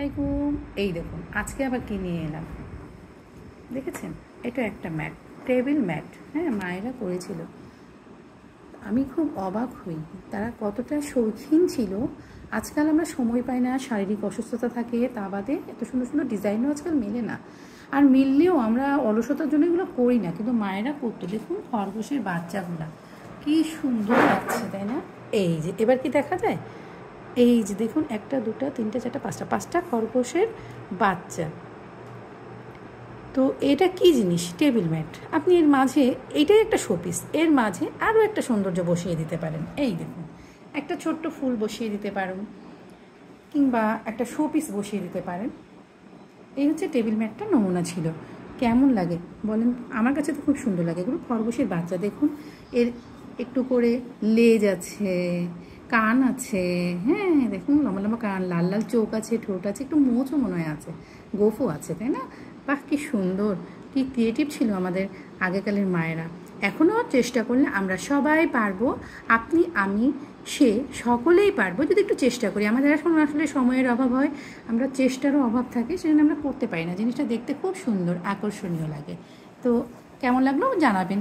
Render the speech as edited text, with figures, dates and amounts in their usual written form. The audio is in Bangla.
আলাইকুম। এই দেখুন আজকে আবার কি নিয়ে এলাম দেখেছেন, এটা একটা ম্যাট, টেবিল ম্যাট। হ্যাঁ, মায়েরা করেছিল। আমি খুব অবাক হই তারা কতটা শৌখিন ছিল। আজকাল আমরা সময় পাই না, শারীরিক অসুস্থতা থাকে, তা বাদে এত সুন্দর সুন্দর ডিজাইনও আজকাল মেলে না। আর মিললেও আমরা অলসতার জন্য এগুলো করি না, কিন্তু মায়েরা করতো। দেখুন খরগোশের বাচ্চাগুলো কি সুন্দর লাগছে, তাই না? এই যে এবার কি দেখা যায়, এই যে দেখুন, একটা দুটা তিনটা চারটা পাঁচটা খরগোশের বাচ্চা। তো এটা কি জিনিস? Table mat. আপনি এর মাঝে, এইটাই একটা শোপিস, এর মাঝে আরও একটা সৌন্দর্য বসিয়ে দিতে পারেন। এই দেখুন, একটা ছোট্ট ফুল বসিয়ে দিতে পারেন, কিংবা একটা শোপিস বসিয়ে দিতে পারেন। এই হচ্ছে টেবিল ম্যাটটা নমুনা ছিল। কেমন লাগে বলেন? আমার কাছে তো খুব সুন্দর লাগে। এগুলো খরগোশের বাচ্চা। দেখুন এর একটু করে লেজ আছে, কান আছে। হ্যাঁ দেখুন, লম্বা লম্বা কান, লাল লাল চোখ আছে, ঠোঁট আছে, একটু মোচও মনে হয় আছে, গোফও আছে, তাই না? বাহ, কি সুন্দর, কি ক্রিয়েটিভ ছিল আমাদের আগেকালের মায়েরা। এখনও চেষ্টা করলে আমরা সবাই পারবো। আপনি, আমি, সে, সকলেই পারবো যদি একটু চেষ্টা করি। আমাদের এখন আসলে সময়ের অভাব হয়, আমরা চেষ্টারও অভাব থাকে, সেজন্য আমরা করতে পারি না। জিনিসটা দেখতে খুব সুন্দর, আকর্ষণীয় লাগে। তো কেমন লাগলো জানাবেন।